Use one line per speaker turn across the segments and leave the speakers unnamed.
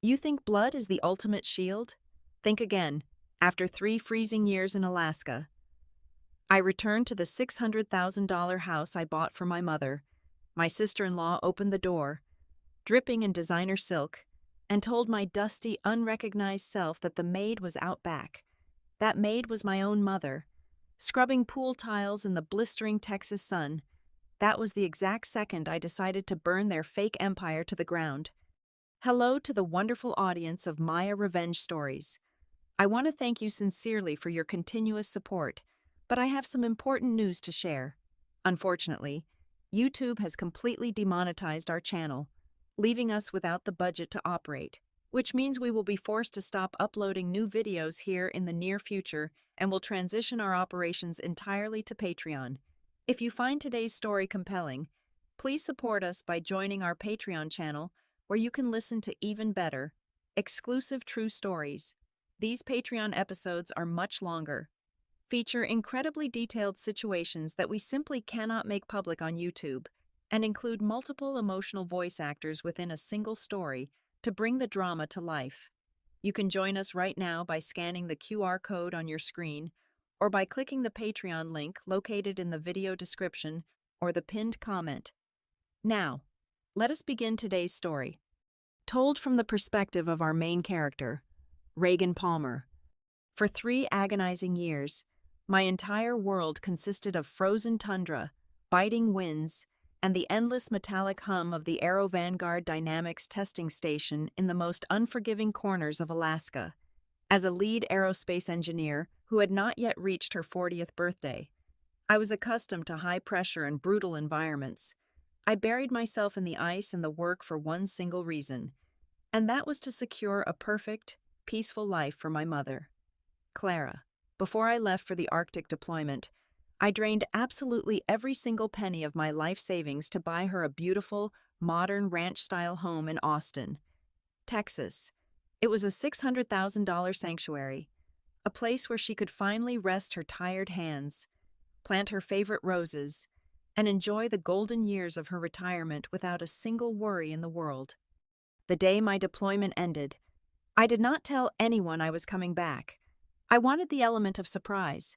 You think blood is the ultimate shield? Think again. After 3 freezing years in Alaska, I returned to the $600,000 house I bought for my mother. My sister-in-law opened the door, dripping in designer silk, and told my dusty, unrecognized self that the maid was out back. That maid was my own mother, scrubbing pool tiles in the blistering Texas sun. That was the exact second I decided to burn their fake empire to the ground. Hello to the wonderful audience of Maya Revenge Stories. I want to thank you sincerely for your continuous support, but I have some important news to share. Unfortunately, YouTube has completely demonetized our channel, leaving us without the budget to operate, which means we will be forced to stop uploading new videos here in the near future and will transition our operations entirely to Patreon. If you find today's story compelling, please support us by joining our Patreon channel, where you can listen to even better, exclusive true stories. These Patreon episodes are much longer, feature incredibly detailed situations that we simply cannot make public on YouTube, and include multiple emotional voice actors within a single story to bring the drama to life. You can join us right now by scanning the QR code on your screen or by clicking the Patreon link located in the video description or the pinned comment. Now, let us begin today's story. Told from the perspective of our main character, Reagan Palmer. For 3 agonizing years, my entire world consisted of frozen tundra, biting winds, and the endless metallic hum of the Aero Vanguard Dynamics testing station in the most unforgiving corners of Alaska. As a lead aerospace engineer who had not yet reached her 40th birthday, I was accustomed to high pressure and brutal environments. I buried myself in the ice and the work for one single reason, and that was to secure a perfect, peaceful life for my mother, Clara. Before I left for the Arctic deployment, I drained absolutely every single penny of my life savings to buy her a beautiful, modern ranch-style home in Austin, Texas. It was a $600,000 sanctuary, a place where she could finally rest her tired hands, plant her favorite roses, and enjoy the golden years of her retirement without a single worry in the world. The day my deployment ended, I did not tell anyone I was coming back. I wanted the element of surprise.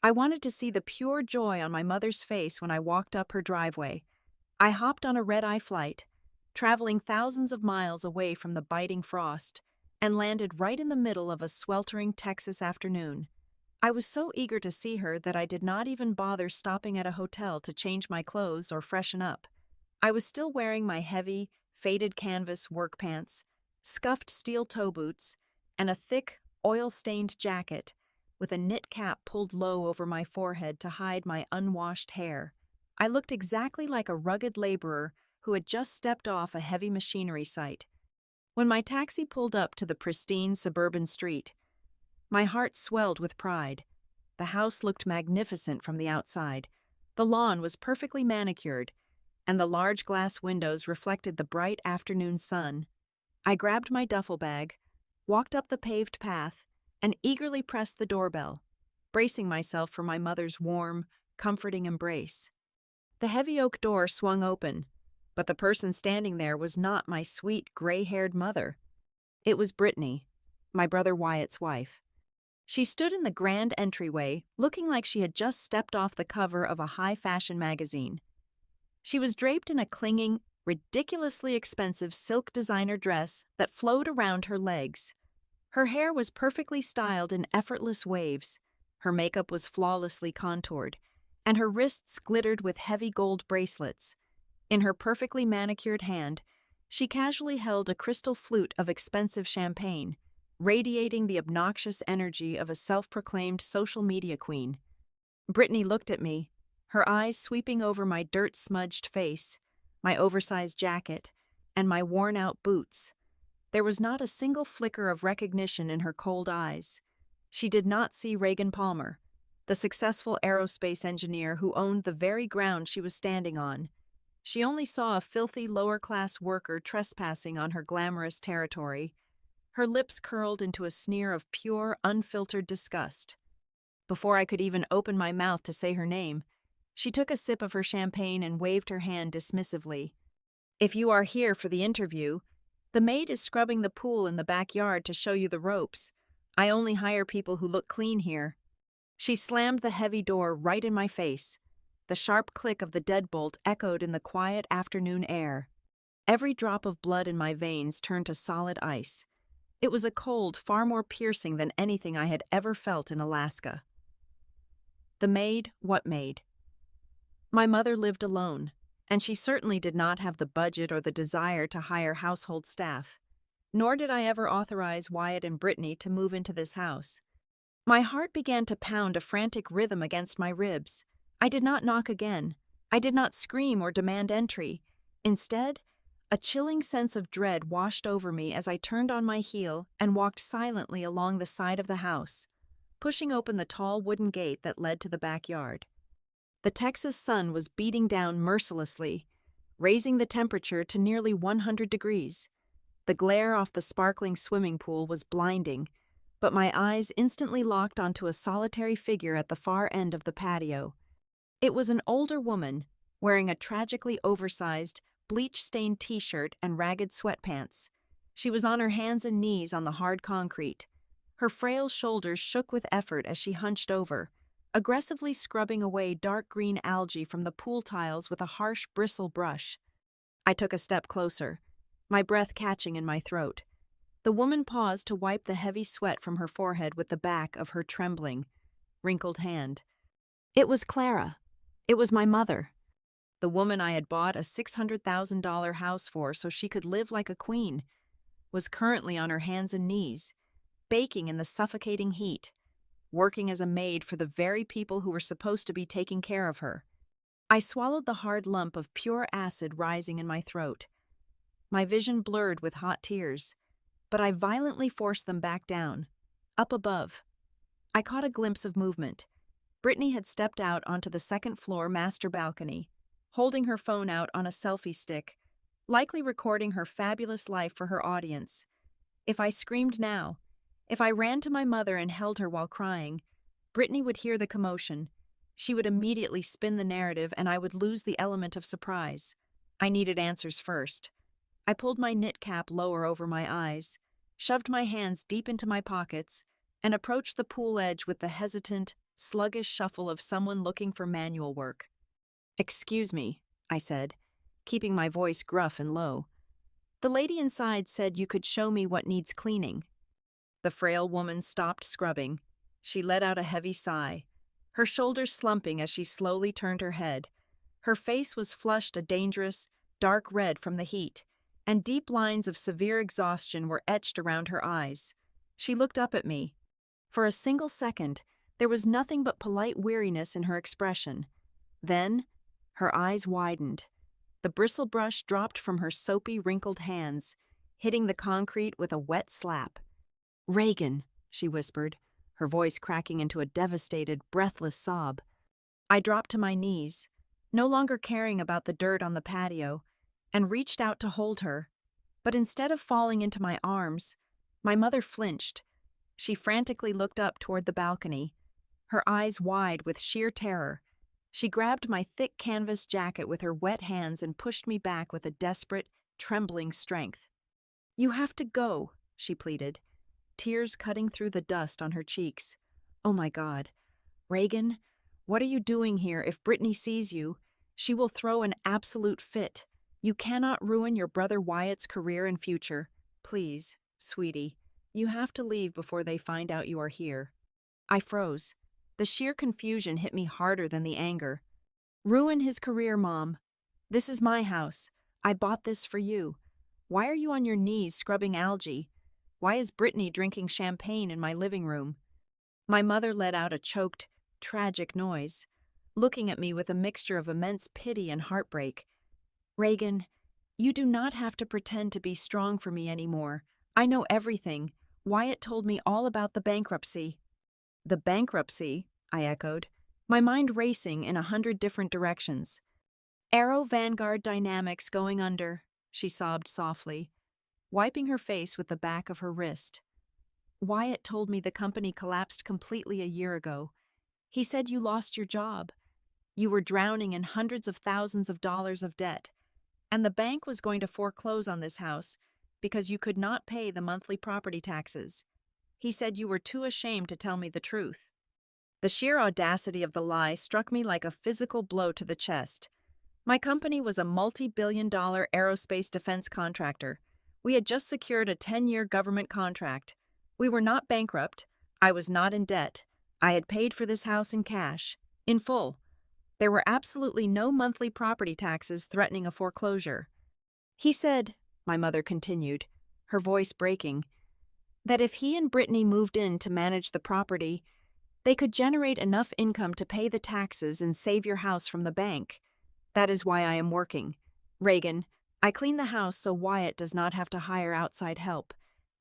I wanted to see the pure joy on my mother's face when I walked up her driveway. I hopped on a red-eye flight, traveling thousands of miles away from the biting frost, and landed right in the middle of a sweltering Texas afternoon. I was so eager to see her that I did not even bother stopping at a hotel to change my clothes or freshen up. I was still wearing my heavy, faded canvas work pants, scuffed steel toe boots, and a thick, oil-stained jacket with a knit cap pulled low over my forehead to hide my unwashed hair. I looked exactly like a rugged laborer who had just stepped off a heavy machinery site. When my taxi pulled up to the pristine suburban street, my heart swelled with pride. The house looked magnificent from the outside. The lawn was perfectly manicured, and the large glass windows reflected the bright afternoon sun. I grabbed my duffel bag, walked up the paved path, and eagerly pressed the doorbell, bracing myself for my mother's warm, comforting embrace. The heavy oak door swung open, but the person standing there was not my sweet, gray-haired mother. It was Brittany, my brother Wyatt's wife. She stood in the grand entryway, looking like she had just stepped off the cover of a high-fashion magazine. She was draped in a clinging, ridiculously expensive silk designer dress that flowed around her legs. Her hair was perfectly styled in effortless waves, her makeup was flawlessly contoured, and her wrists glittered with heavy gold bracelets. In her perfectly manicured hand, she casually held a crystal flute of expensive champagne, radiating the obnoxious energy of a self-proclaimed social media queen. Brittany looked at me, her eyes sweeping over my dirt-smudged face, my oversized jacket, and my worn-out boots. There was not a single flicker of recognition in her cold eyes. She did not see Reagan Palmer, the successful aerospace engineer who owned the very ground she was standing on. She only saw a filthy lower-class worker trespassing on her glamorous territory. Her lips curled into a sneer of pure, unfiltered disgust. Before I could even open my mouth to say her name, she took a sip of her champagne and waved her hand dismissively. "If you are here for the interview, The maid is scrubbing the pool in the backyard to show you the ropes. I only hire people who look clean here. She slammed the heavy door right in my face. The sharp click of the deadbolt echoed in the quiet afternoon air. Every drop of blood in my veins turned to solid ice. It was a cold far more piercing than anything I had ever felt in Alaska. The maid, what maid? My mother lived alone, and she certainly did not have the budget or the desire to hire household staff. Nor did I ever authorize Wyatt and Brittany to move into this house. My heart began to pound a frantic rhythm against my ribs. I did not knock again. I did not scream or demand entry. Instead, a chilling sense of dread washed over me as I turned on my heel and walked silently along the side of the house, pushing open the tall wooden gate that led to the backyard. The Texas sun was beating down mercilessly, raising the temperature to nearly 100 degrees. The glare off the sparkling swimming pool was blinding, but my eyes instantly locked onto a solitary figure at the far end of the patio. It was an older woman, wearing a tragically oversized, bleach-stained t-shirt and ragged sweatpants. She was on her hands and knees on the hard concrete. Her frail shoulders shook with effort as she hunched over, aggressively scrubbing away dark green algae from the pool tiles with a harsh bristle brush. I took a step closer, my breath catching in my throat. The woman paused to wipe the heavy sweat from her forehead with the back of her trembling, wrinkled hand. It was Clara. It was my mother. The woman I had bought a $600,000 house for so she could live like a queen, was currently on her hands and knees, baking in the suffocating heat, working as a maid for the very people who were supposed to be taking care of her. I swallowed the hard lump of pure acid rising in my throat. My vision blurred with hot tears, but I violently forced them back down, up above. I caught a glimpse of movement. Brittany had stepped out onto the second-floor master balcony, holding her phone out on a selfie stick, likely recording her fabulous life for her audience. If I screamed now, if I ran to my mother and held her while crying, Brittany would hear the commotion. She would immediately spin the narrative and I would lose the element of surprise. I needed answers first. I pulled my knit cap lower over my eyes, shoved my hands deep into my pockets, and approached the pool edge with the hesitant, sluggish shuffle of someone looking for manual work. "Excuse me," I said, keeping my voice gruff and low. "The lady inside said you could show me what needs cleaning." The frail woman stopped scrubbing. She let out a heavy sigh, her shoulders slumping as she slowly turned her head. Her face was flushed a dangerous, dark red from the heat, and deep lines of severe exhaustion were etched around her eyes. She looked up at me. For a single second, there was nothing but polite weariness in her expression. Then, her eyes widened. The bristle brush dropped from her soapy, wrinkled hands, hitting the concrete with a wet slap. "Reagan," she whispered, her voice cracking into a devastated, breathless sob. I dropped to my knees, no longer caring about the dirt on the patio, and reached out to hold her. But instead of falling into my arms, my mother flinched. She frantically looked up toward the balcony, her eyes wide with sheer terror. She grabbed my thick canvas jacket with her wet hands and pushed me back with a desperate, trembling strength. "You have to go," she pleaded, tears cutting through the dust on her cheeks. "Oh my God. Reagan, what are you doing here? If Brittany sees you, she will throw an absolute fit. You cannot ruin your brother Wyatt's career and future. Please, sweetie, you have to leave before they find out you are here." I froze. The sheer confusion hit me harder than the anger. "Ruin his career, Mom. This is my house. I bought this for you. Why are you on your knees scrubbing algae? Why is Brittany drinking champagne in my living room?" My mother let out a choked, tragic noise, looking at me with a mixture of immense pity and heartbreak. "Reagan, you do not have to pretend to be strong for me anymore. I know everything. Wyatt told me all about the bankruptcy." "The bankruptcy?" I echoed, my mind racing in 100 different directions. "Aero Vanguard Dynamics going under," she sobbed softly, wiping her face with the back of her wrist. "Wyatt told me the company collapsed completely a year ago. He said you lost your job. You were drowning in hundreds of thousands of dollars of debt, and the bank was going to foreclose on this house because you could not pay the monthly property taxes. He said you were too ashamed to tell me the truth. The sheer audacity of the lie struck me like a physical blow to the chest. My company was a multi-billion-dollar aerospace defense contractor. We had just secured a 10-year government contract. We were not bankrupt. I was not in debt. I had paid for this house in cash, in full. There were absolutely no monthly property taxes threatening a foreclosure. He said, my mother continued, her voice breaking, that if he and Brittany moved in to manage the property, they could generate enough income to pay the taxes and save your house from the bank. That is why I am working. Reagan, I clean the house so Wyatt does not have to hire outside help.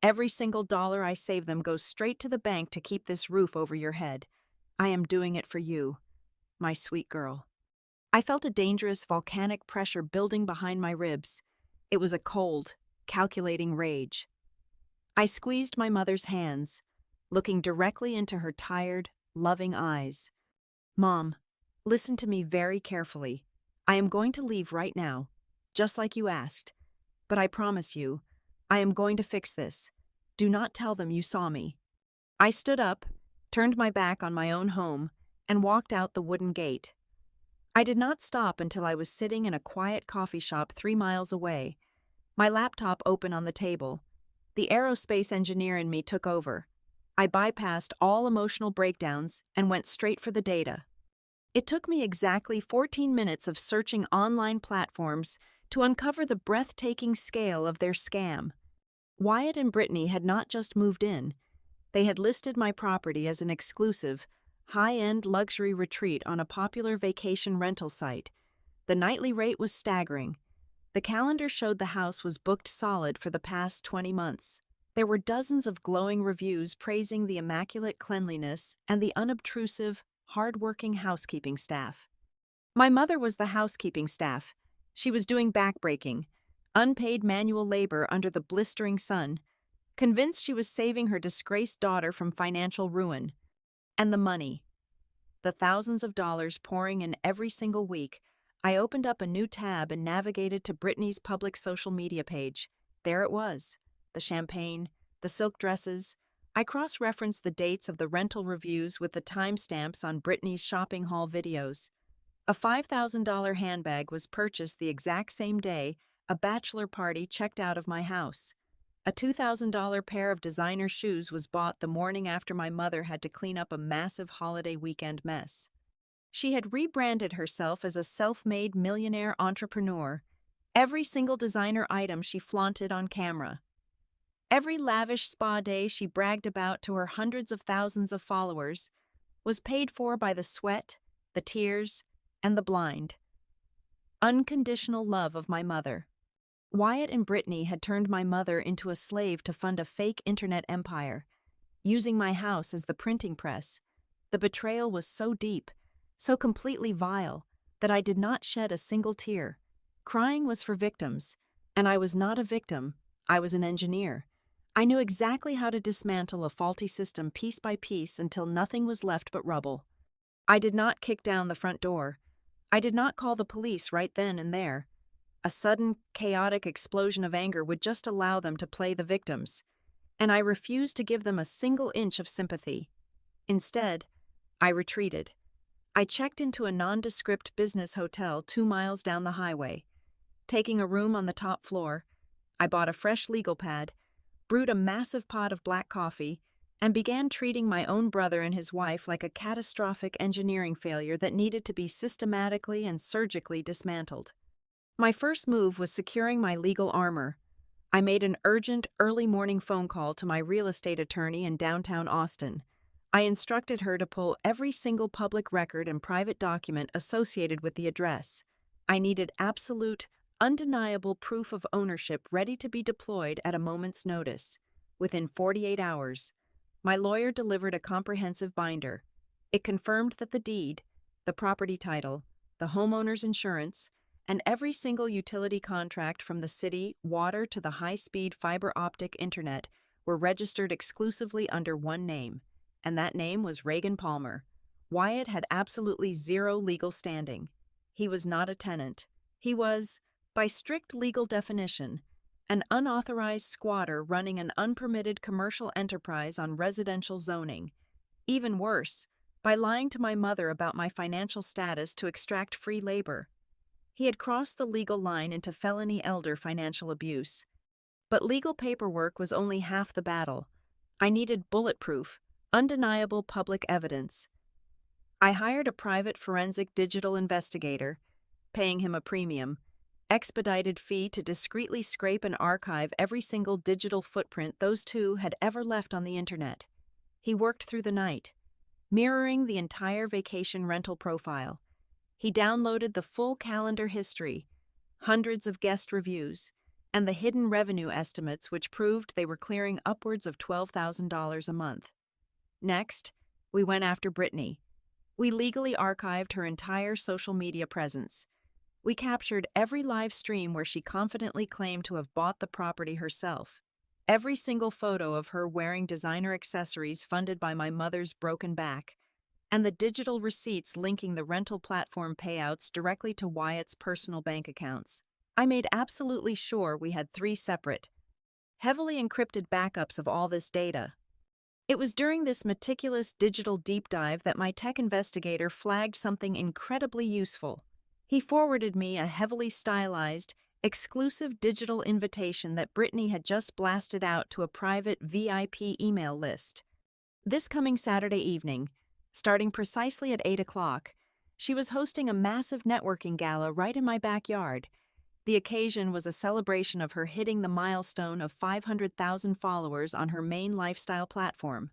Every single dollar I save them goes straight to the bank to keep this roof over your head. I am doing it for you, my sweet girl. I felt a dangerous volcanic pressure building behind my ribs. It was a cold, calculating rage. I squeezed my mother's hands, looking directly into her tired, loving eyes. Mom, listen to me very carefully. I am going to leave right now, just like you asked. But I promise you, I am going to fix this. Do not tell them you saw me. I stood up, turned my back on my own home, and walked out the wooden gate. I did not stop until I was sitting in a quiet coffee shop 3 miles away, my laptop open on the table. The aerospace engineer in me took over. I bypassed all emotional breakdowns and went straight for the data. It took me exactly 14 minutes of searching online platforms to uncover the breathtaking scale of their scam. Wyatt and Brittany had not just moved in. They had listed my property as an exclusive, high-end luxury retreat on a popular vacation rental site. The nightly rate was staggering. The calendar showed the house was booked solid for the past 20 months. There were dozens of glowing reviews praising the immaculate cleanliness and the unobtrusive, hard-working housekeeping staff. My mother was the housekeeping staff. She was doing backbreaking, unpaid manual labor under the blistering sun, convinced she was saving her disgraced daughter from financial ruin. And the money. The thousands of dollars pouring in every single week. I opened up a new tab and navigated to Brittany's public social media page. There it was. The champagne, the silk dresses. I cross-referenced the dates of the rental reviews with the timestamps on Brittany's shopping haul videos. A $5,000 handbag was purchased the exact same day a bachelor party checked out of my house. A $2,000 pair of designer shoes was bought the morning after my mother had to clean up a massive holiday weekend mess. She had rebranded herself as a self-made millionaire entrepreneur. Every single designer item she flaunted on camera. Every lavish spa day she bragged about to her hundreds of thousands of followers was paid for by the sweat, the tears, and the blind. Unconditional love of my mother. Wyatt and Brittany had turned my mother into a slave to fund a fake internet empire, using my house as the printing press. The betrayal was so deep, so completely vile, that I did not shed a single tear. Crying was for victims, and I was not a victim, I was an engineer. I knew exactly how to dismantle a faulty system piece by piece until nothing was left but rubble. I did not kick down the front door. I did not call the police right then and there. A sudden, chaotic explosion of anger would just allow them to play the victims, and I refused to give them a single inch of sympathy. Instead, I retreated. I checked into a nondescript business hotel 2 miles down the highway. Taking a room on the top floor, I bought a fresh legal pad, brewed a massive pot of black coffee, and began treating my own brother and his wife like a catastrophic engineering failure that needed to be systematically and surgically dismantled. My first move was securing my legal armor. I made an urgent, early morning phone call to my real estate attorney in downtown Austin. I instructed her to pull every single public record and private document associated with the address. I needed absolute, undeniable proof of ownership ready to be deployed at a moment's notice. Within 48 hours, my lawyer delivered a comprehensive binder. It confirmed that the deed, the property title, the homeowner's insurance, and every single utility contract from the city, water to the high-speed fiber optic internet were registered exclusively under one name, and that name was Reagan Palmer. Wyatt had absolutely zero legal standing. He was not a tenant. He was, by strict legal definition, an unauthorized squatter running an unpermitted commercial enterprise on residential zoning. Even worse, by lying to my mother about my financial status to extract free labor. He had crossed the legal line into felony elder financial abuse. But legal paperwork was only half the battle. I needed bulletproof, undeniable public evidence. I hired a private forensic digital investigator, paying him a premium, expedited fee to discreetly scrape and archive every single digital footprint those two had ever left on the internet. He worked through the night, mirroring the entire vacation rental profile. He downloaded the full calendar history, hundreds of guest reviews, and the hidden revenue estimates which proved they were clearing upwards of $12,000 a month. Next, we went after Brittany. We legally archived her entire social media presence. We captured every live stream where she confidently claimed to have bought the property herself, every single photo of her wearing designer accessories funded by my mother's broken back, and the digital receipts linking the rental platform payouts directly to Wyatt's personal bank accounts. I made absolutely sure we had 3 separate, heavily encrypted backups of all this data. It was during this meticulous digital deep dive that my tech investigator flagged something incredibly useful. He forwarded me a heavily stylized, exclusive digital invitation that Brittany had just blasted out to a private VIP email list. This coming Saturday evening, starting precisely at 8 o'clock, she was hosting a massive networking gala right in my backyard. The occasion was a celebration of her hitting the milestone of 500,000 followers on her main lifestyle platform.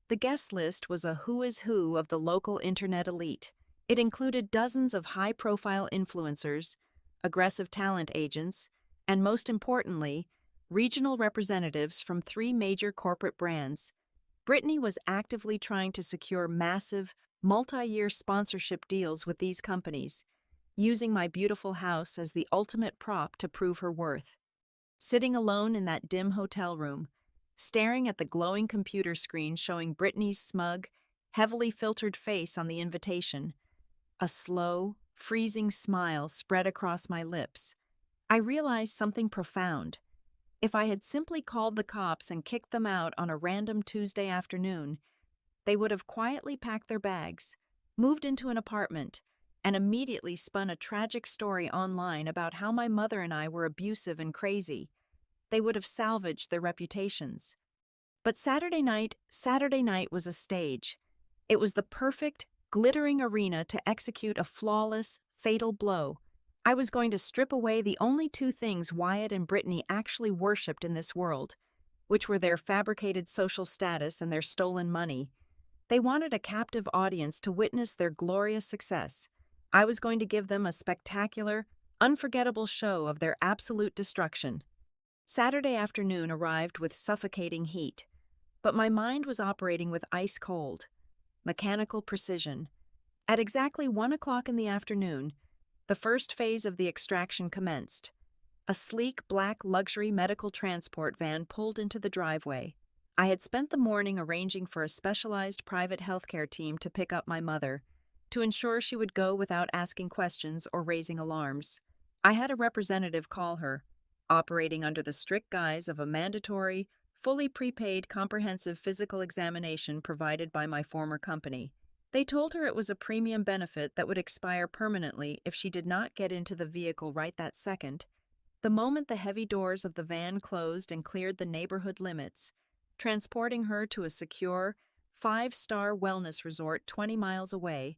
The guest list was a who is who of the local internet elite. It included dozens of high-profile influencers, aggressive talent agents, and most importantly, regional representatives from 3 major corporate brands. Brittany was actively trying to secure massive, multi-year sponsorship deals with these companies, using my beautiful house as the ultimate prop to prove her worth. Sitting alone in that dim hotel room, staring at the glowing computer screen showing Brittany's smug, heavily filtered face on the invitation, a slow, freezing smile spread across my lips. I realized something profound. If I had simply called the cops and kicked them out on a random Tuesday afternoon, they would have quietly packed their bags, moved into an apartment, and immediately spun a tragic story online about how my mother and I were abusive and crazy. They would have salvaged their reputations. But Saturday night was a stage. It was the perfect, glittering arena to execute a flawless, fatal blow. I was going to strip away the only 2 things Wyatt and Brittany actually worshipped in this world, which were their fabricated social status and their stolen money. They wanted a captive audience to witness their glorious success. I was going to give them a spectacular, unforgettable show of their absolute destruction. Saturday afternoon arrived with suffocating heat, but my mind was operating with ice cold, mechanical precision. At exactly 1 o'clock in the afternoon, the first phase of the extraction commenced. A sleek black luxury medical transport van pulled into the driveway. I had spent the morning arranging for a specialized private healthcare team to pick up my mother, to ensure she would go without asking questions or raising alarms. I had a representative call her, operating under the strict guise of a mandatory, fully prepaid comprehensive physical examination provided by my former company. They told her it was a premium benefit that would expire permanently if she did not get into the vehicle right that second. The moment the heavy doors of the van closed and cleared the neighborhood limits, transporting her to a secure, 5-star wellness resort 20 miles away,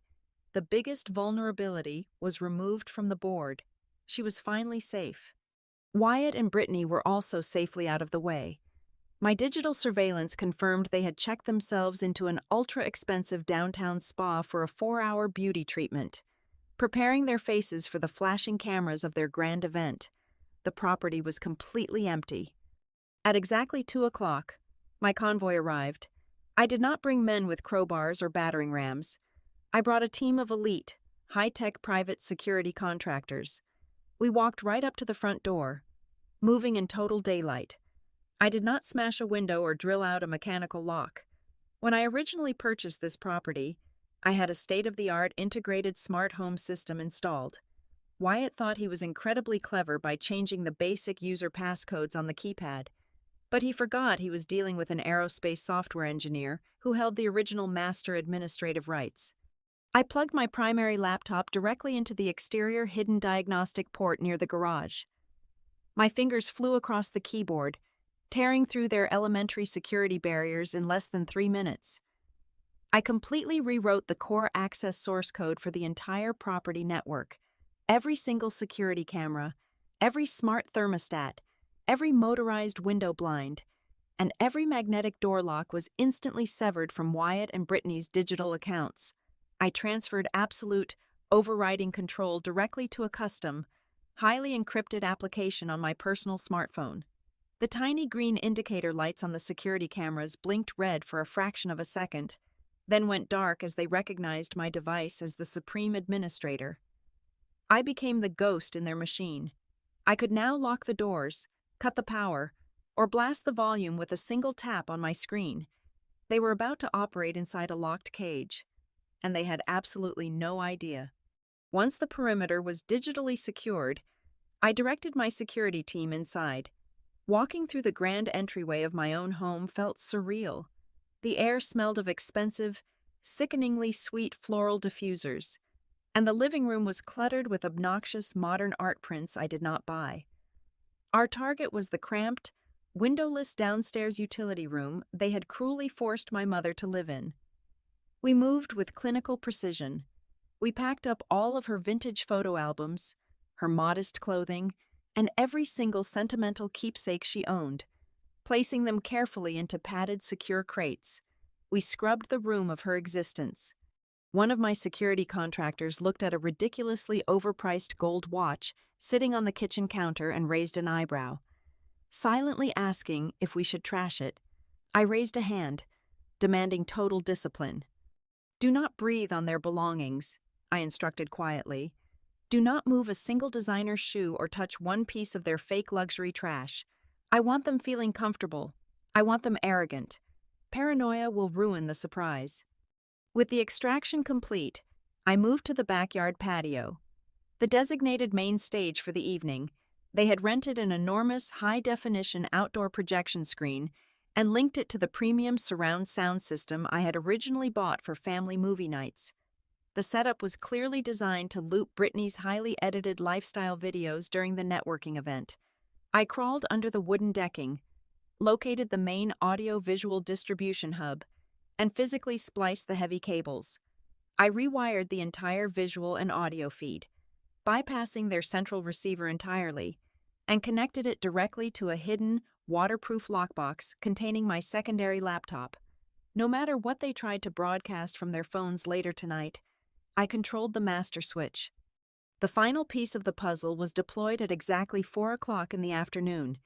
the biggest vulnerability was removed from the board. She was finally safe. Wyatt and Brittany were also safely out of the way. My digital surveillance confirmed they had checked themselves into an ultra-expensive downtown spa for a 4-hour beauty treatment, preparing their faces for the flashing cameras of their grand event. The property was completely empty. At exactly 2 o'clock, my convoy arrived. I did not bring men with crowbars or battering rams. I brought a team of elite, high-tech private security contractors. We walked right up to the front door, moving in total daylight. I did not smash a window or drill out a mechanical lock. When I originally purchased this property, I had a state-of-the-art integrated smart home system installed. Wyatt thought he was incredibly clever by changing the basic user passcodes on the keypad, but he forgot he was dealing with an aerospace software engineer who held the original master administrative rights. I plugged my primary laptop directly into the exterior hidden diagnostic port near the garage. My fingers flew across the keyboard, tearing through their elementary security barriers in less than 3 minutes. I completely rewrote the core access source code for the entire property network. Every single security camera, every smart thermostat, every motorized window blind, and every magnetic door lock was instantly severed from Wyatt and Brittany's digital accounts. I transferred absolute, overriding control directly to a custom, highly encrypted application on my personal smartphone. The tiny green indicator lights on the security cameras blinked red for a fraction of a second, then went dark as they recognized my device as the supreme administrator. I became the ghost in their machine. I could now lock the doors, cut the power, or blast the volume with a single tap on my screen. They were about to operate inside a locked cage, and they had absolutely no idea. Once the perimeter was digitally secured, I directed my security team inside. Walking through the grand entryway of my own home felt surreal. The air smelled of expensive, sickeningly sweet floral diffusers, and the living room was cluttered with obnoxious modern art prints I did not buy. Our target was the cramped, windowless downstairs utility room they had cruelly forced my mother to live in. We moved with clinical precision. We packed up all of her vintage photo albums, her modest clothing, and every single sentimental keepsake she owned, placing them carefully into padded, secure crates. We scrubbed the room of her existence. One of my security contractors looked at a ridiculously overpriced gold watch sitting on the kitchen counter and raised an eyebrow. Silently asking if we should trash it, I raised a hand, demanding total discipline. "Do not breathe on their belongings," I instructed quietly. "Do not move a single designer shoe or touch one piece of their fake luxury trash. I want them feeling comfortable. I want them arrogant. Paranoia will ruin the surprise." With the extraction complete, I moved to the backyard patio. The designated main stage for the evening, they had rented an enormous high-definition outdoor projection screen and linked it to the premium surround sound system I had originally bought for family movie nights. The setup was clearly designed to loop Brittany's highly edited lifestyle videos during the networking event. I crawled under the wooden decking, located the main audio-visual distribution hub, and physically spliced the heavy cables. I rewired the entire visual and audio feed, bypassing their central receiver entirely, and connected it directly to a hidden, waterproof lockbox containing my secondary laptop. No matter what they tried to broadcast from their phones later tonight, I controlled the master switch. The final piece of the puzzle was deployed at exactly 4 o'clock in the afternoon.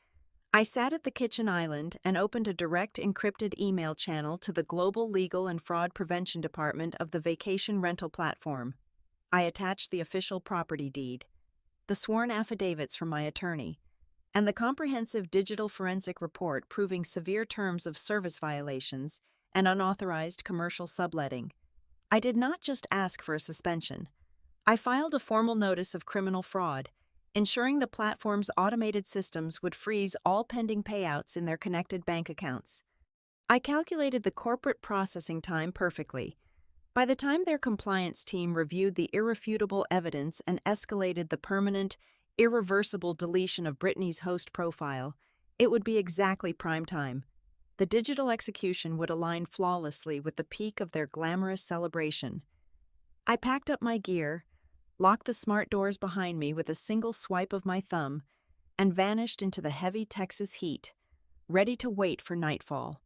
I sat at the kitchen island and opened a direct encrypted email channel to the Global Legal and Fraud Prevention Department of the vacation rental platform. I attached the official property deed, the sworn affidavits from my attorney, and the comprehensive digital forensic report proving severe terms of service violations and unauthorized commercial subletting. I did not just ask for a suspension. I filed a formal notice of criminal fraud, ensuring the platform's automated systems would freeze all pending payouts in their connected bank accounts. I calculated the corporate processing time perfectly. By the time their compliance team reviewed the irrefutable evidence and escalated the permanent, irreversible deletion of Brittany's host profile, it would be exactly prime time. The digital execution would align flawlessly with the peak of their glamorous celebration. I packed up my gear, locked the smart doors behind me with a single swipe of my thumb, and vanished into the heavy Texas heat, ready to wait for nightfall.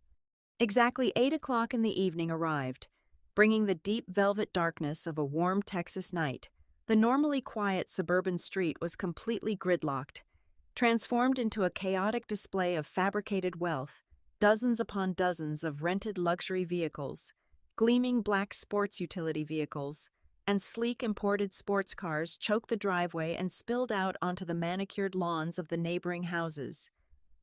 Exactly 8 o'clock in the evening arrived, bringing the deep velvet darkness of a warm Texas night. The normally quiet suburban street was completely gridlocked, transformed into a chaotic display of fabricated wealth. Dozens upon dozens of rented luxury vehicles, gleaming black sports utility vehicles, and sleek imported sports cars choked the driveway and spilled out onto the manicured lawns of the neighboring houses.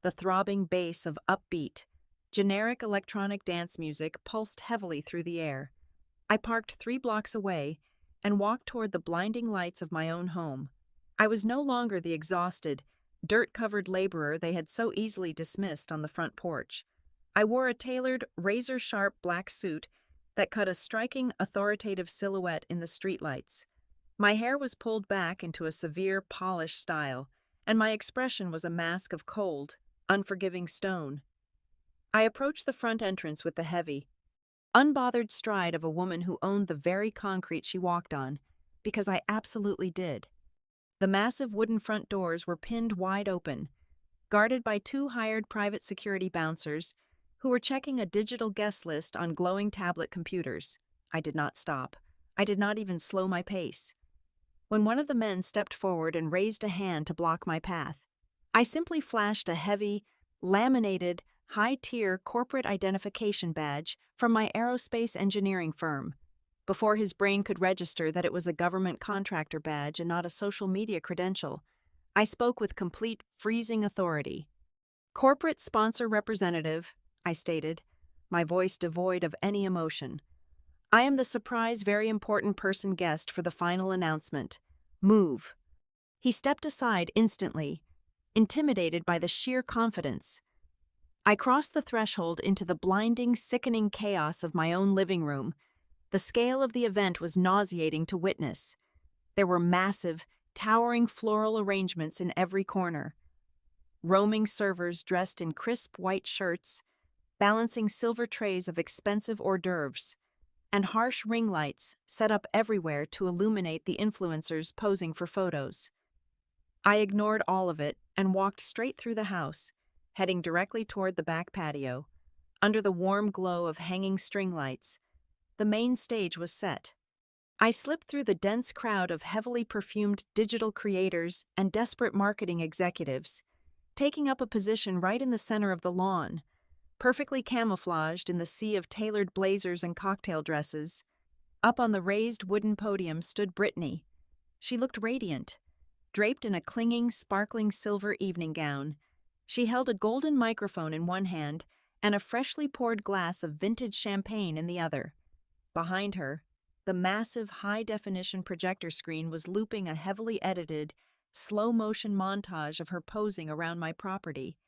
The throbbing bass of upbeat, generic electronic dance music pulsed heavily through the air. I parked 3 blocks away and walked toward the blinding lights of my own home. I was no longer the exhausted, dirt-covered laborer they had so easily dismissed on the front porch. I wore a tailored, razor-sharp black suit that cut a striking, authoritative silhouette in the streetlights. My hair was pulled back into a severe, polished style, and my expression was a mask of cold, unforgiving stone. I approached the front entrance with the heavy, unbothered stride of a woman who owned the very concrete she walked on, because I absolutely did. The massive wooden front doors were pinned wide open, guarded by two hired private security bouncers who were checking a digital guest list on glowing tablet computers. I did not stop. I did not even slow my pace. When one of the men stepped forward and raised a hand to block my path, I simply flashed a heavy, laminated, high-tier corporate identification badge from my aerospace engineering firm, before his brain could register that it was a government contractor badge and not a social media credential. I spoke with complete, freezing authority. "Corporate sponsor representative," I stated, my voice devoid of any emotion. "I am the surprise, very important person guest for the final announcement. Move." He stepped aside instantly, intimidated by the sheer confidence. I crossed the threshold into the blinding, sickening chaos of my own living room. The scale of the event was nauseating to witness. There were massive, towering floral arrangements in every corner. Roaming servers dressed in crisp white shirts, balancing silver trays of expensive hors d'oeuvres, and harsh ring lights set up everywhere to illuminate the influencers posing for photos. I ignored all of it and walked straight through the house, heading directly toward the back patio. Under the warm glow of hanging string lights, the main stage was set. I slipped through the dense crowd of heavily perfumed digital creators and desperate marketing executives, taking up a position right in the center of the lawn, perfectly camouflaged in the sea of tailored blazers and cocktail dresses. Up on the raised wooden podium stood Brittany. She looked radiant, draped in a clinging, sparkling silver evening gown. She held a golden microphone in one hand and a freshly poured glass of vintage champagne in the other. Behind her, the massive high-definition projector screen was looping a heavily edited, slow-motion montage of her posing around my property.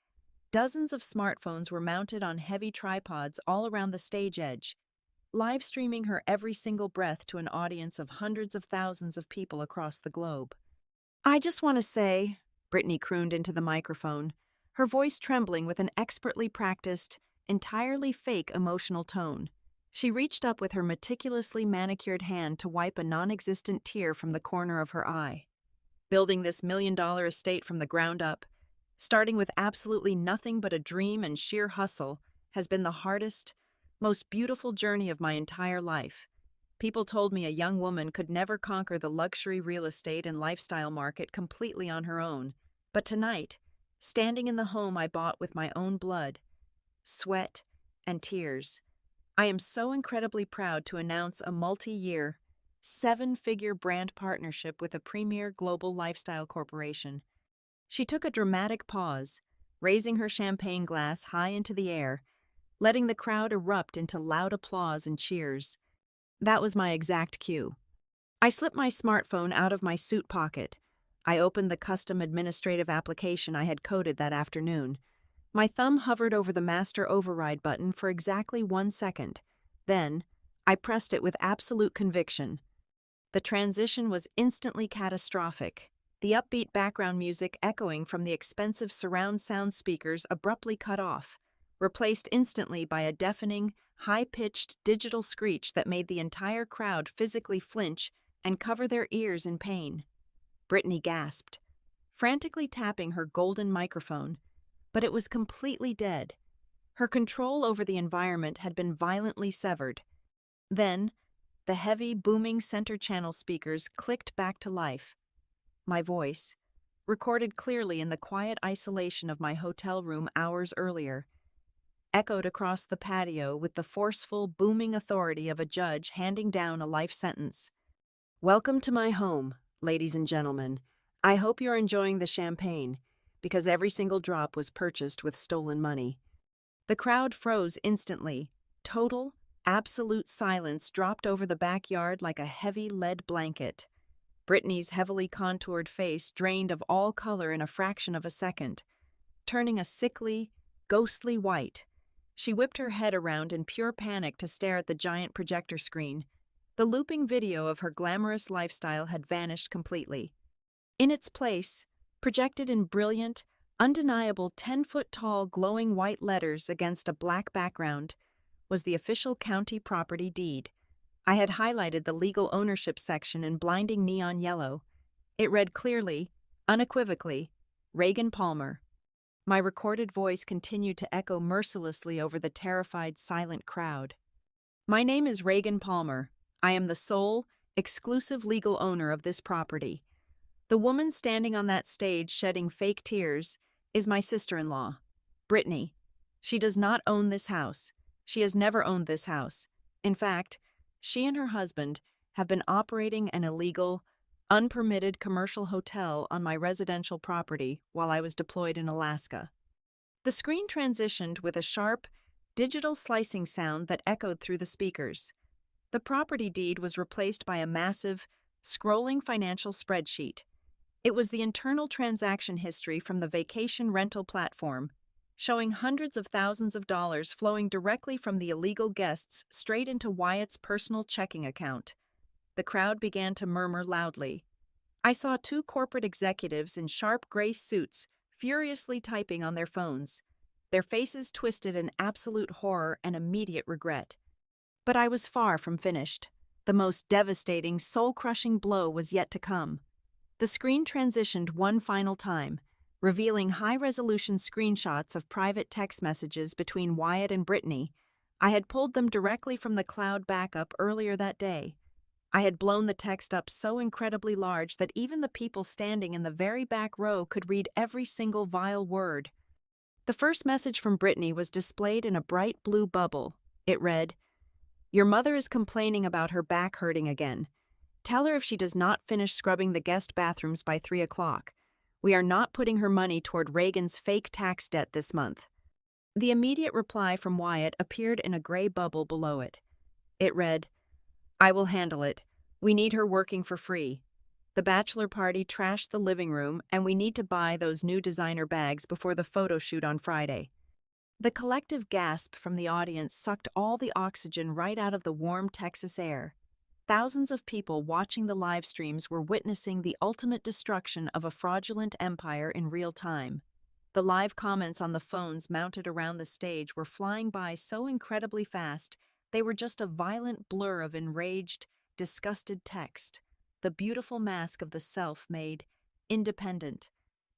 Dozens of smartphones were mounted on heavy tripods all around the stage edge, live streaming her every single breath to an audience of hundreds of thousands of people across the globe. "I just want to say," Brittany crooned into the microphone, her voice trembling with an expertly practiced, entirely fake emotional tone. She reached up with her meticulously manicured hand to wipe a non-existent tear from the corner of her eye. "Building this million-dollar estate from the ground up, starting with absolutely nothing but a dream and sheer hustle, has been the hardest, most beautiful journey of my entire life. People told me a young woman could never conquer the luxury real estate and lifestyle market completely on her own. But tonight, standing in the home I bought with my own blood, sweat, and tears, I am so incredibly proud to announce a multi-year, 7-figure brand partnership with a premier global lifestyle corporation." She took a dramatic pause, raising her champagne glass high into the air, letting the crowd erupt into loud applause and cheers. That was my exact cue. I slipped my smartphone out of my suit pocket. I opened the custom administrative application I had coded that afternoon. My thumb hovered over the master override button for exactly 1 second. Then, I pressed it with absolute conviction. The transition was instantly catastrophic. The upbeat background music echoing from the expensive surround sound speakers abruptly cut off, replaced instantly by a deafening, high-pitched digital screech that made the entire crowd physically flinch and cover their ears in pain. Brittany gasped, frantically tapping her golden microphone, but it was completely dead. Her control over the environment had been violently severed. Then, the heavy, booming center channel speakers clicked back to life. My voice, recorded clearly in the quiet isolation of my hotel room hours earlier, echoed across the patio with the forceful, booming authority of a judge handing down a life sentence. "Welcome to my home, ladies and gentlemen. I hope you're enjoying the champagne, because every single drop was purchased with stolen money." The crowd froze instantly. Total, absolute silence dropped over the backyard like a heavy lead blanket. Brittany's heavily contoured face drained of all color in a fraction of a second, turning a sickly, ghostly white. She whipped her head around in pure panic to stare at the giant projector screen. The looping video of her glamorous lifestyle had vanished completely. In its place, projected in brilliant, undeniable 10-foot-tall glowing white letters against a black background, was the official county property deed. I had highlighted the legal ownership section in blinding neon yellow. It read clearly, unequivocally, Reagan Palmer. My recorded voice continued to echo mercilessly over the terrified, silent crowd. My name is Reagan Palmer. I am the sole, exclusive legal owner of this property. The woman standing on that stage shedding fake tears is my sister-in-law, Brittany. She does not own this house. She has never owned this house. In fact, she and her husband have been operating an illegal, unpermitted commercial hotel on my residential property while I was deployed in Alaska. The screen transitioned with a sharp, digital slicing sound that echoed through the speakers. The property deed was replaced by a massive, scrolling financial spreadsheet. It was the internal transaction history from the vacation rental platform, showing hundreds of thousands of dollars flowing directly from the illegal guests straight into Wyatt's personal checking account. The crowd began to murmur loudly. I saw two corporate executives in sharp gray suits furiously typing on their phones, their faces twisted in absolute horror and immediate regret. But I was far from finished. The most devastating, soul-crushing blow was yet to come. The screen transitioned one final time, revealing high-resolution screenshots of private text messages between Wyatt and Brittany. I had pulled them directly from the cloud backup earlier that day. I had blown the text up so incredibly large that even the people standing in the very back row could read every single vile word. The first message from Brittany was displayed in a bright blue bubble. It read, "Your mother is complaining about her back hurting again. Tell her if she does not finish scrubbing the guest bathrooms by 3 o'clock. We are not putting her money toward Reagan's fake tax debt this month." The immediate reply from Wyatt appeared in a gray bubble below it. It read, "I will handle it. We need her working for free. The bachelor party trashed the living room, and we need to buy those new designer bags before the photo shoot on Friday." The collective gasp from the audience sucked all the oxygen right out of the warm Texas air. Thousands of people watching the live streams were witnessing the ultimate destruction of a fraudulent empire in real time. The live comments on the phones mounted around the stage were flying by so incredibly fast, they were just a violent blur of enraged, disgusted text. The beautiful mask of the self-made, independent,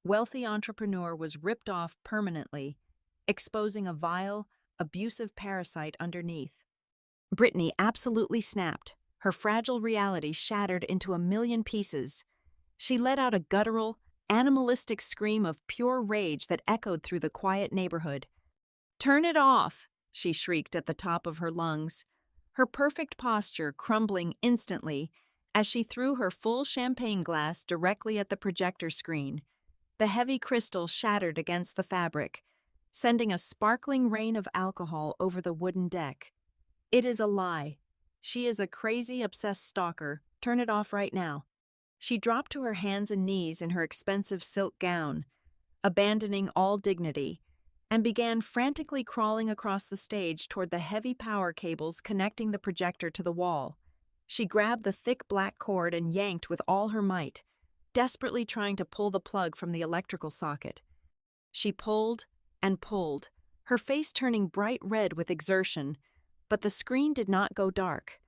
wealthy entrepreneur was ripped off permanently, exposing a vile, abusive parasite underneath. Brittany absolutely snapped, her fragile reality shattered into a million pieces. She let out a guttural, animalistic scream of pure rage that echoed through the quiet neighborhood. "Turn it off!" she shrieked at the top of her lungs, her perfect posture crumbling instantly as she threw her full champagne glass directly at the projector screen. The heavy crystal shattered against the fabric, sending a sparkling rain of alcohol over the wooden deck. "It is a lie. She is a crazy, obsessed stalker. Turn it off right now." She dropped to her hands and knees in her expensive silk gown, abandoning all dignity, and began frantically crawling across the stage toward the heavy power cables connecting the projector to the wall. She grabbed the thick black cord and yanked with all her might, desperately trying to pull the plug from the electrical socket. She pulled and pulled, her face turning bright red with exertion, but the screen did not go dark.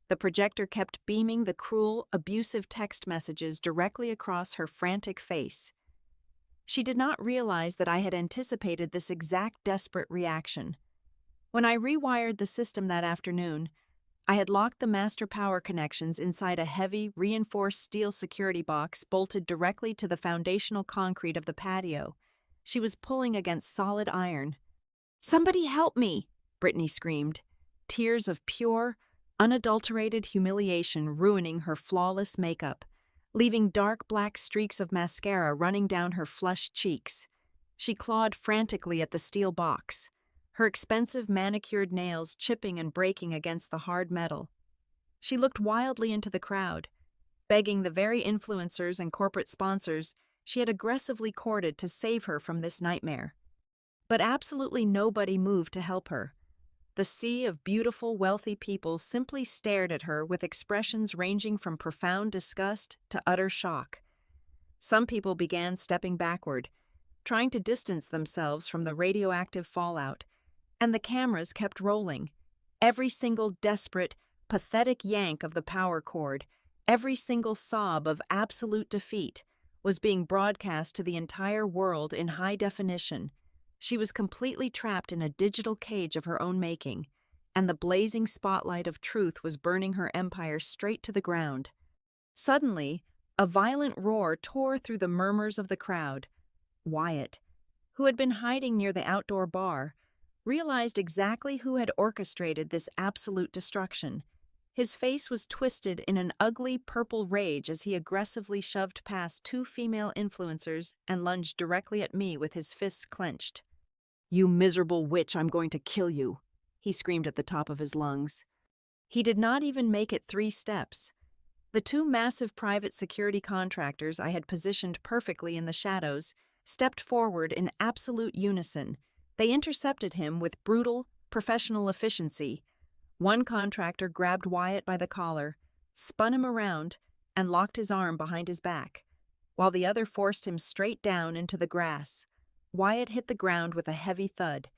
The projector kept beaming the cruel, abusive text messages directly across her frantic face. She did not realize that I had anticipated this exact desperate reaction. When I rewired the system that afternoon, I had locked the master power connections inside a heavy, reinforced steel security box bolted directly to the foundational concrete of the patio. She was pulling against solid iron. "Somebody help me!" Brittany screamed, tears of pure, unadulterated humiliation ruining her flawless makeup, leaving dark black streaks of mascara running down her flushed cheeks. She clawed frantically at the steel box, her expensive manicured nails chipping and breaking against the hard metal. She looked wildly into the crowd, begging the very influencers and corporate sponsors she had aggressively courted to save her from this nightmare. But absolutely nobody moved to help her. The sea of beautiful, wealthy people simply stared at her with expressions ranging from profound disgust to utter shock. Some people began stepping backward, trying to distance themselves from the radioactive fallout, and the cameras kept rolling. Every single desperate, pathetic yank of the power cord, every single sob of absolute defeat, was being broadcast to the entire world in high definition. She was completely trapped in a digital cage of her own making, and the blazing spotlight of truth was burning her empire straight to the ground. Suddenly, a violent roar tore through the murmurs of the crowd. Wyatt, who had been hiding near the outdoor bar, realized exactly who had orchestrated this absolute destruction. His face was twisted in an ugly purple rage as he aggressively shoved past two female influencers and lunged directly at me with his fists clenched. "You miserable witch, I'm going to kill you," he screamed at the top of his lungs. He did not even make it 3 steps. The two massive private security contractors I had positioned perfectly in the shadows stepped forward in absolute unison. They intercepted him with brutal, professional efficiency. One contractor grabbed Wyatt by the collar, spun him around, and locked his arm behind his back, while the other forced him straight down into the grass. Wyatt hit the ground with a heavy thud,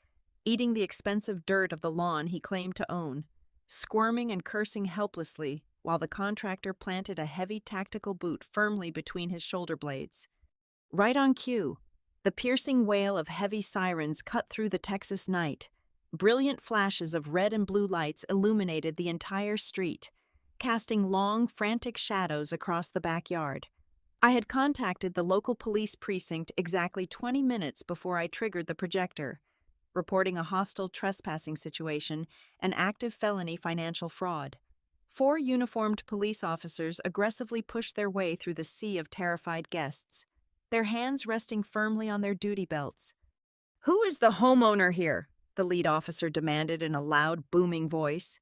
eating the expensive dirt of the lawn he claimed to own, squirming and cursing helplessly while the contractor planted a heavy tactical boot firmly between his shoulder blades. Right on cue, the piercing wail of heavy sirens cut through the Texas night. Brilliant flashes of red and blue lights illuminated the entire street, casting long, frantic shadows across the backyard. I had contacted the local police precinct exactly 20 minutes before I triggered the projector, reporting a hostile trespassing situation and active felony financial fraud. 4 uniformed police officers aggressively pushed their way through the sea of terrified guests, their hands resting firmly on their duty belts. "Who is the homeowner here?" the lead officer demanded in a loud, booming voice.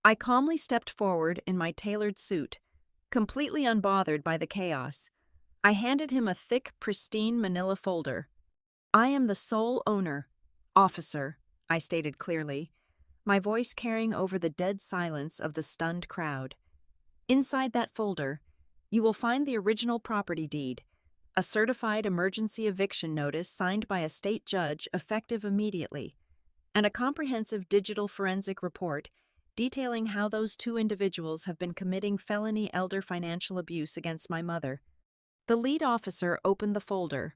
I calmly stepped forward in my tailored suit, completely unbothered by the chaos. I handed him a thick, pristine manila folder. "I am the sole owner, officer," I stated clearly, my voice carrying over the dead silence of the stunned crowd. "Inside that folder, you will find the original property deed, a certified emergency eviction notice signed by a state judge effective immediately, and a comprehensive digital forensic report detailing how those 2 individuals have been committing felony elder financial abuse against my mother." The lead officer opened the folder,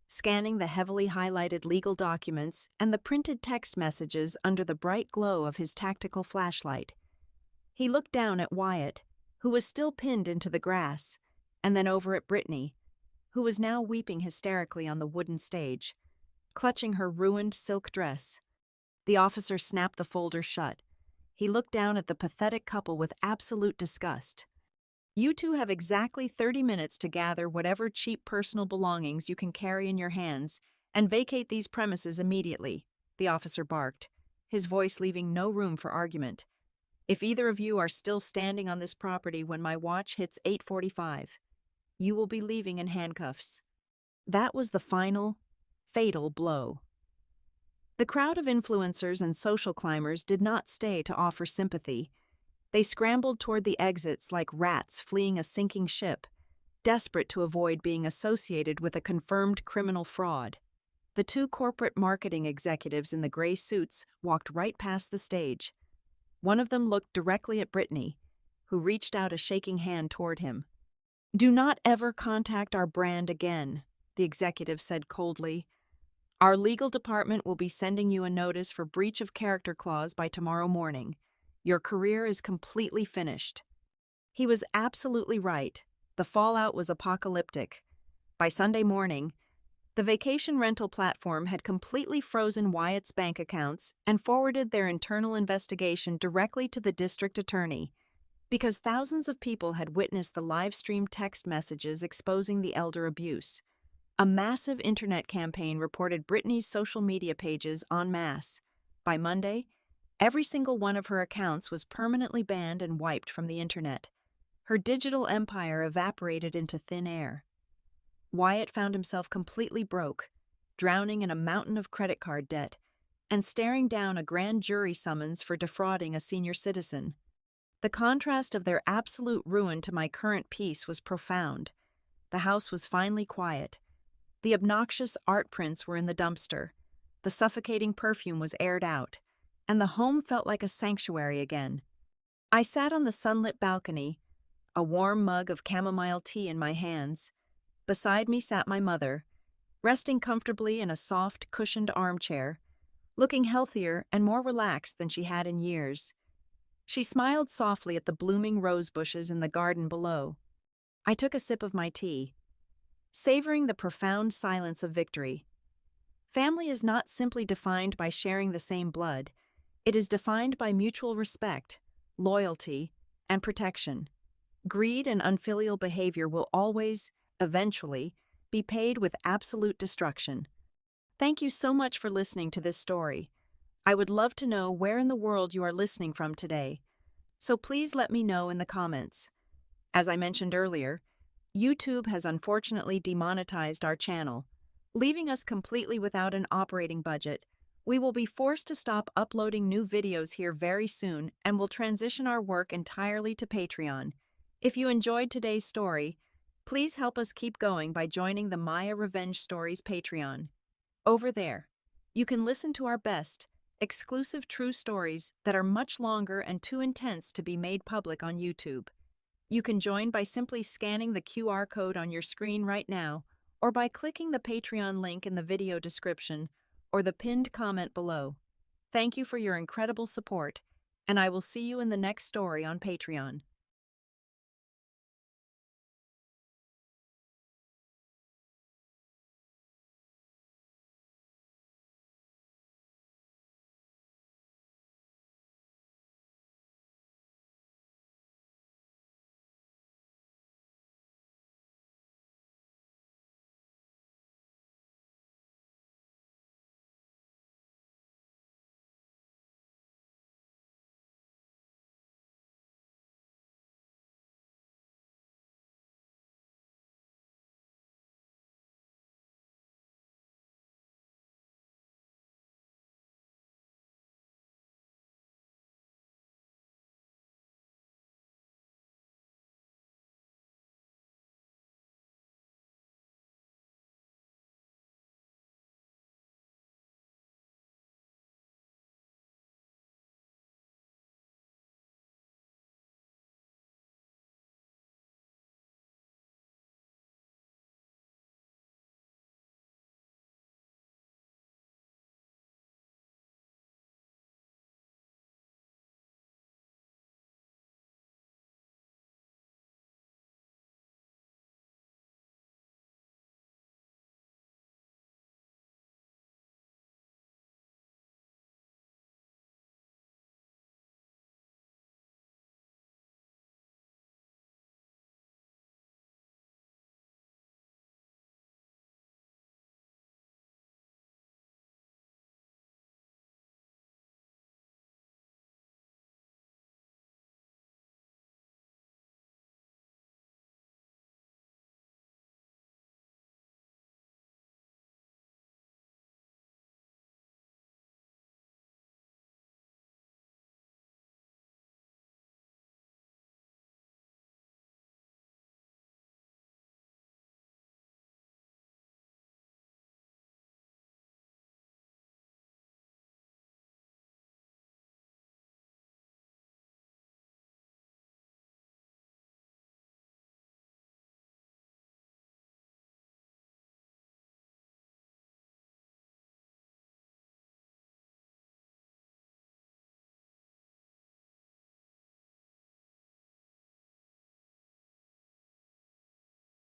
scanning the heavily highlighted legal documents and the printed text messages under the bright glow of his tactical flashlight. He looked down at Wyatt, who was still pinned into the grass, and then over at Brittany, who was now weeping hysterically on the wooden stage, clutching her ruined silk dress. The officer snapped the folder shut. He looked down at the pathetic couple with absolute disgust. "You two have exactly 30 minutes to gather whatever cheap personal belongings you can carry in your hands and vacate these premises immediately," the officer barked, his voice leaving no room for argument. "If either of you are still standing on this property when my watch hits 8:45, you will be leaving in handcuffs." That was the final, fatal blow. The crowd of influencers and social climbers did not stay to offer sympathy. They scrambled toward the exits like rats fleeing a sinking ship, desperate to avoid being associated with a confirmed criminal fraud. The 2 corporate marketing executives in the gray suits walked right past the stage. One of them looked directly at Brittany, who reached out a shaking hand toward him. "Do not ever contact our brand again," the executive said coldly. "Our legal department will be sending you a notice for breach of character clause by tomorrow morning. Your career is completely finished." He was absolutely right. The fallout was apocalyptic. By Sunday morning, the vacation rental platform had completely frozen Wyatt's bank accounts and forwarded their internal investigation directly to the district attorney, because thousands of people had witnessed the live-streamed text messages exposing the elder abuse. A massive internet campaign reported Brittany's social media pages en masse. By Monday, every single one of her accounts was permanently banned and wiped from the internet. Her digital empire evaporated into thin air. Wyatt found himself completely broke, drowning in a mountain of credit card debt, and staring down a grand jury summons for defrauding a senior citizen. The contrast of their absolute ruin to my current peace was profound. The house was finally quiet. The obnoxious art prints were in the dumpster. The suffocating perfume was aired out, and the home felt like a sanctuary again. I sat on the sunlit balcony, a warm mug of chamomile tea in my hands. Beside me sat my mother, resting comfortably in a soft, cushioned armchair, looking healthier and more relaxed than she had in years. She smiled softly at the blooming rose bushes in the garden below. I took a sip of my tea, savoring the profound silence of victory. Family is not simply defined by sharing the same blood. It is defined by mutual respect, loyalty, and protection. Greed and unfilial behavior will always, eventually, be paid with absolute destruction. Thank you so much for listening to this story. I would love to know where in the world you are listening from today, so please let me know in the comments. As I mentioned earlier, YouTube has unfortunately demonetized our channel, leaving us completely without an operating budget. We will be forced to stop uploading new videos here very soon and will transition our work entirely to Patreon. If you enjoyed today's story, please help us keep going by joining the Maya Revenge Stories Patreon. Over there, you can listen to our best, exclusive true stories that are much longer and too intense to be made public on YouTube. You can join by simply scanning the QR code on your screen right now, or by clicking the Patreon link in the video description or the pinned comment below. Thank you for your incredible support, and I will see you in the next story on Patreon.